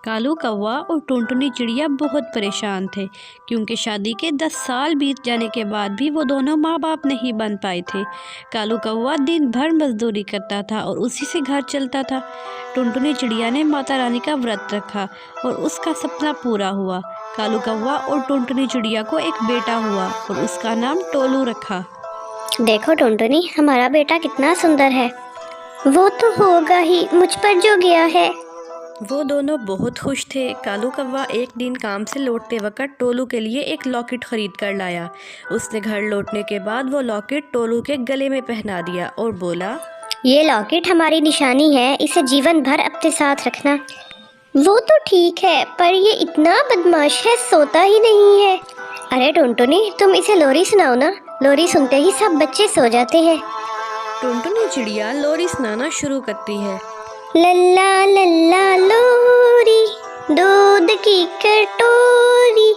कालू कौवा और टुनटुनी चिड़िया बहुत परेशान थे क्योंकि शादी के 10 साल बीत जाने के बाद भी वो दोनों माँ बाप नहीं बन पाए थे। कालू कौवा दिन भर मजदूरी करता था और उसी से घर चलता था। टुनटुनी चिड़िया ने माता रानी का व्रत रखा और उसका सपना पूरा हुआ। कालू कौवा और टुनटुनी चिड़िया को एक बेटा हुआ और उसका नाम टोलू रखा। देखो टुनटुनी, हमारा बेटा कितना सुंदर है। वो तो होगा ही, मुझ पर जो गया है। वो दोनों बहुत खुश थे। कालू कौवा एक दिन काम से लौटते वक्त टोलू के लिए एक लॉकेट खरीद कर लाया। उसने घर लौटने के बाद वो लॉकेट टोलू के गले में पहना दिया और बोला, ये लॉकेट हमारी निशानी है, इसे जीवन भर अपने साथ रखना। वो तो ठीक है, पर ये इतना बदमाश है, सोता ही नहीं है। अरे टुनटुनी, तुम इसे लोरी सुनाओ ना। लोरी सुनते ही सब बच्चे सो जाते हैं। टुनटुनी चिड़िया लोरी सुनाना शुरू करती है। लल्ला लल्ला लोरी, दूध की कटोरी,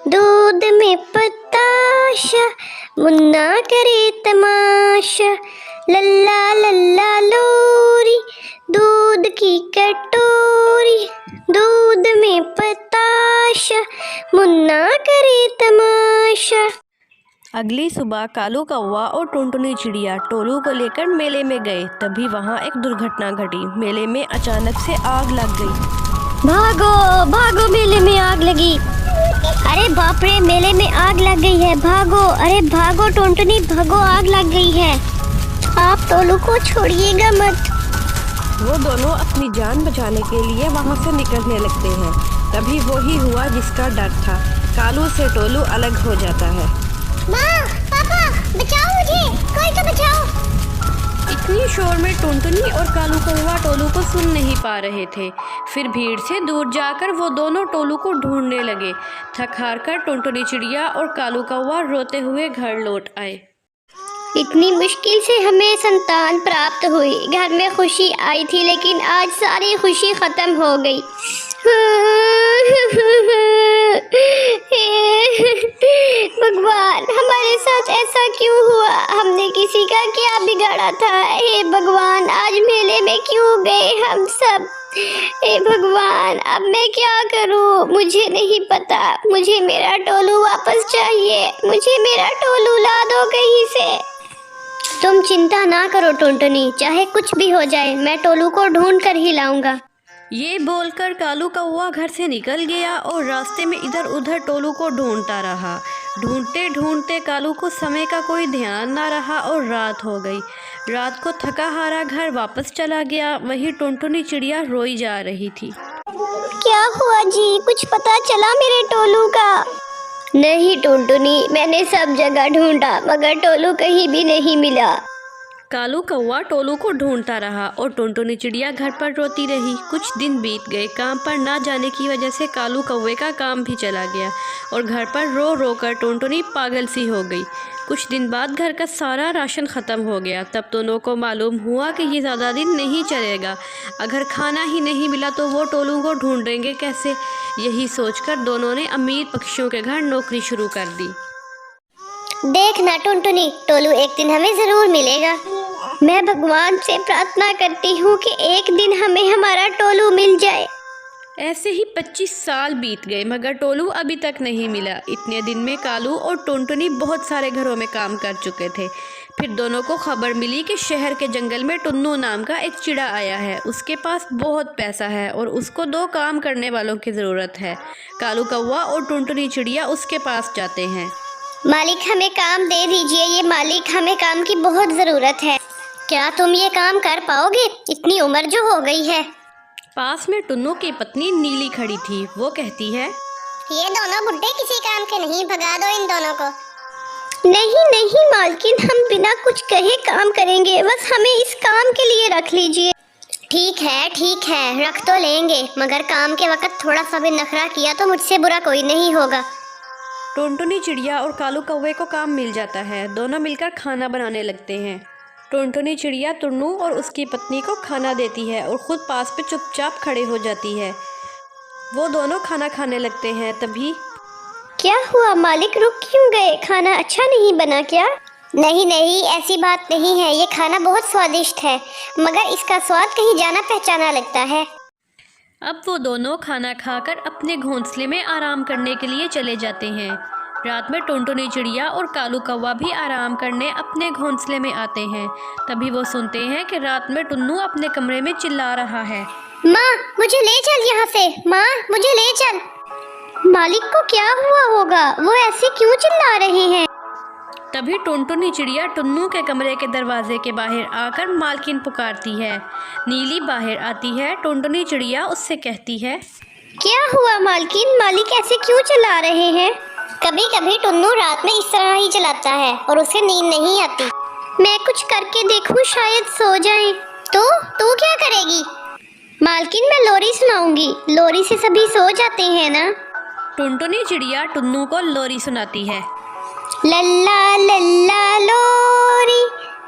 दूध में पताशा, मुन्ना करे तमाशा। लल्ला लल्ला लोरी, दूध की कटोरी, दूध में पताशा, मुन्ना करे तमाशा। अगली सुबह कालू कौवा और टुनटुनी चिड़िया टोलू को लेकर मेले में गए। तभी वहाँ एक दुर्घटना घटी। मेले में अचानक से आग लग गई। भागो भागो, मेले में आग लगी। अरे बाप रे, मेले में आग लग गई है, भागो। अरे भागो टुनटुनी, भागो, आग लग गई है। आप टोलू को छोड़िएगा मत। वो दोनों अपनी जान बचाने के लिए वहाँ से निकलने लगते हैं। तभी वही हुआ जिसका डर था। कालू से टोलू अलग हो जाता है। माँ, पापा, बचाओ मुझे, कोई तो बचाओ। इतनी शोर में टुनटुनी और कालू कौवा टोलू को सुन नहीं पा रहे थे। फिर भीड़ से दूर जाकर वो दोनों टोलू को ढूंढने लगे। थक हार कर टुनटुनी चिड़िया और कालू कौवा रोते हुए घर लौट आए। इतनी मुश्किल से हमें संतान प्राप्त हुई, घर में खुशी आई थी, लेकिन आज सारी खुशी खत्म हो गई। भगवान, हमारे साथ ऐसा क्यों हुआ? हमने किसी का क्या बिगाड़ा था? हे भगवान, आज मेले में क्यों गए हम सब? हे भगवान, अब मैं क्या करूं? मुझे नहीं पता। मुझे मेरा टोलू वापस चाहिए। मुझे मेरा टोलू ला दो कहीं से। तुम चिंता ना करो टुनटुनी, चाहे कुछ भी हो जाए, मैं टोलू को ढूंढ कर ही लाऊंगा। ये बोलकर कालू कौवा घर से निकल गया और रास्ते में इधर उधर टोलू को ढूंढता रहा। ढूंढते ढूंढते कालू को समय का कोई ध्यान ना रहा और रात हो गई। रात को थका हारा घर वापस चला गया। वहीं टुनटुनी चिड़िया रोई जा रही थी। क्या हुआ जी? कुछ पता चला मेरे टोलू का? नहीं टुनटुनी, मैंने सब जगह ढूंढा मगर टोलू कहीं भी नहीं मिला। कालू कौवा टोलू को ढूंढता रहा और टुनटुनी चिड़िया घर पर रोती रही। कुछ दिन बीत गए। काम पर ना जाने की वजह से कालू कौवे का काम भी चला गया और घर पर रो रो कर टुनटुनी पागल सी हो गई। कुछ दिन बाद घर का सारा राशन ख़त्म हो गया। तब दोनों को मालूम हुआ कि ये ज़्यादा दिन नहीं चलेगा। अगर खाना ही नहीं मिला तो वो टोलू को ढूंढेंगे कैसे? यही सोचकर दोनों ने अमीर पक्षियों के घर नौकरी शुरू कर दी। देखना टुनटुनी, टोलू एक दिन हमें ज़रूर मिलेगा। मैं भगवान से प्रार्थना करती हूँ कि एक दिन हमें हमारा टोलू मिल जाए। ऐसे ही 25 साल बीत गए मगर टोलू अभी तक नहीं मिला। इतने दिन में कालू और टुनटुनी बहुत सारे घरों में काम कर चुके थे। फिर दोनों को खबर मिली कि शहर के जंगल में टुन्नू नाम का एक चिड़ा आया है। उसके पास बहुत पैसा है और उसको 2 काम करने वालों की ज़रूरत है। कालू कौवा और टुनटुनी चिड़िया उसके पास जाते हैं। मालिक, हमें काम दे दीजिए। ये मालिक, हमें काम की बहुत ज़रूरत है। क्या तुम ये काम कर पाओगे? इतनी उम्र जो हो गई है। पास में टुन्नू की पत्नी नीली खड़ी थी। वो कहती है, ये दोनों बुड्ढे किसी काम के नहीं, भगा दो इन दोनों को। नहीं नहीं मालकिन, हम बिना कुछ कहे काम करेंगे, बस हमें इस काम के लिए रख लीजिए। ठीक है, रख तो लेंगे, मगर काम के वक्त थोड़ा सा भी नखरा किया तो मुझसे बुरा कोई नहीं होगा। टुनटुनी चिड़िया और कालू कौवे को काम मिल जाता है। दोनों मिलकर खाना बनाने लगते हैं। टुनटुनी चिड़िया टुन्नू और उसकी पत्नी को खाना देती है और ख़ुद पास पे चुपचाप खड़े हो जाती है। वो दोनों खाना खाने लगते हैं। तभी, क्या हुआ मालिक, रुक क्यों गए? खाना अच्छा नहीं बना क्या? नहीं नहीं, ऐसी बात नहीं है। ये खाना बहुत स्वादिष्ट है, मगर इसका स्वाद कहीं जाना पहचाना लगता है। अब वो दोनों खाना खाकर अपने घोंसले में आराम करने के लिए चले जाते हैं। रात में टुनटुनी चिड़िया और कालू कौवा भी आराम करने अपने घोंसले में आते हैं। तभी वो सुनते हैं कि रात में टुन्नू अपने कमरे में चिल्ला रहा है। माँ मुझे ले चल यहाँ से, माँ मुझे ले चल। मालिक को क्या हुआ होगा, वो ऐसे क्यों चिल्ला रहे हैं? तभी टुनटुनी चिड़िया टुन्नू के कमरे के दरवाजे के बाहर आकर मालकिन पुकारती है। नीली बाहर आती है। टुनटुनी चिड़िया उससे कहती है, क्या हुआ मालकिन, मालिक ऐसे क्यों चिल्ला रहे हैं? कभी कभी टुन्नू रात में इस तरह ही चलाता है और उसे नींद नहीं आती। मैं कुछ करके देखूं, शायद सो जाए। तो तू क्या करेगी? मालकिन मैं लोरी सुनाऊंगी, लोरी से सभी सो जाते हैं ना। टुनटुनी चिड़िया टुन्नू को लोरी सुनाती है। लल्ला लल्ला लोरी,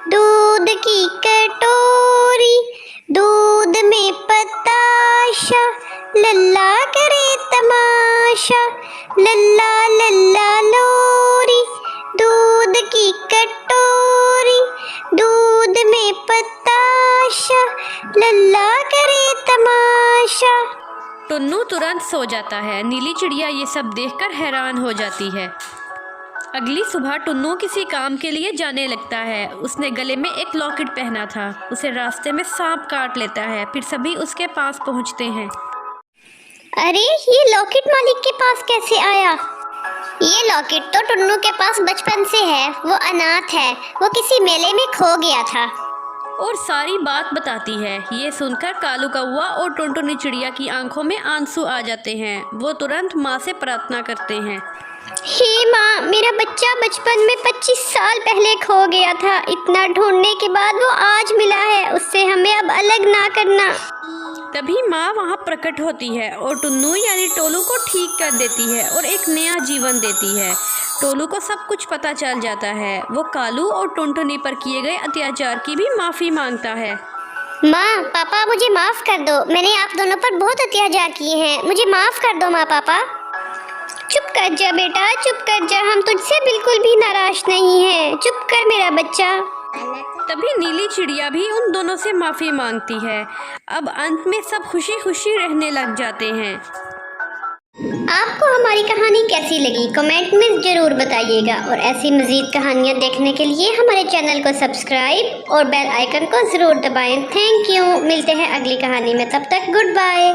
दूध की कटोरी, दूध में पताशा, लल्ला करे तमाशा। लल्ला लल्ला लोरी, दूध की कटोरी, दूध में पताशा, लल्ला करे तमाशा। टुन्नू तुरंत सो जाता है। नीली चिड़िया ये सब देखकर हैरान हो जाती है। अगली सुबह टुन्नू किसी काम के लिए जाने लगता है। उसने गले में एक लॉकेट पहना था। उसे रास्ते में सांप काट लेता है। फिर सभी उसके पास पहुंचते हैं। अरे ये लॉकेट मालिक के पास कैसे आया? ये लॉकेट तो टुन्नू के पास बचपन से है। वो अनाथ है, वो किसी मेले में खो गया था और सारी बात बताती है। ये सुनकर कालू कौवा और टुनटुनी चिड़िया की आंखों में आंसू आ जाते हैं। वो तुरंत माँ से प्रार्थना करते हैं। हे माँ, मेरा बच्चा बचपन में 25 साल पहले खो गया था। इतना ढूंढने के बाद वो आज मिला है। उससे हमें अब अलग ना करना। तभी माँ वहाँ प्रकट होती है और टुन्नू यानी टोलू को ठीक कर देती है और एक नया जीवन देती है। टोलू को सब कुछ पता चल जाता है। वो कालू और टुनटुनी पर किए गए अत्याचार की भी माफ़ी मांगता है। माँ पापा मुझे माफ़ कर दो, मैंने आप दोनों पर बहुत अत्याचार किए हैं। मुझे माफ़ कर दो माँ पापा। चुप कर जा बेटा, चुप कर जा, हम तुझसे बिल्कुल भी नाराज नहीं हैं। चुप कर मेरा बच्चा। तभी नीली चिड़िया भी उन दोनों से माफ़ी मांगती है। अब अंत में सब खुशी खुशी रहने लग जाते हैं। आपको हमारी कहानी कैसी लगी कमेंट में ज़रूर बताइएगा और ऐसी मज़ीद कहानियाँ देखने के लिए हमारे चैनल को सब्सक्राइब और बेल आइकन को ज़रूर दबाएं। Thank you. मिलते हैं अगली कहानी में, तब तक गुड बाय।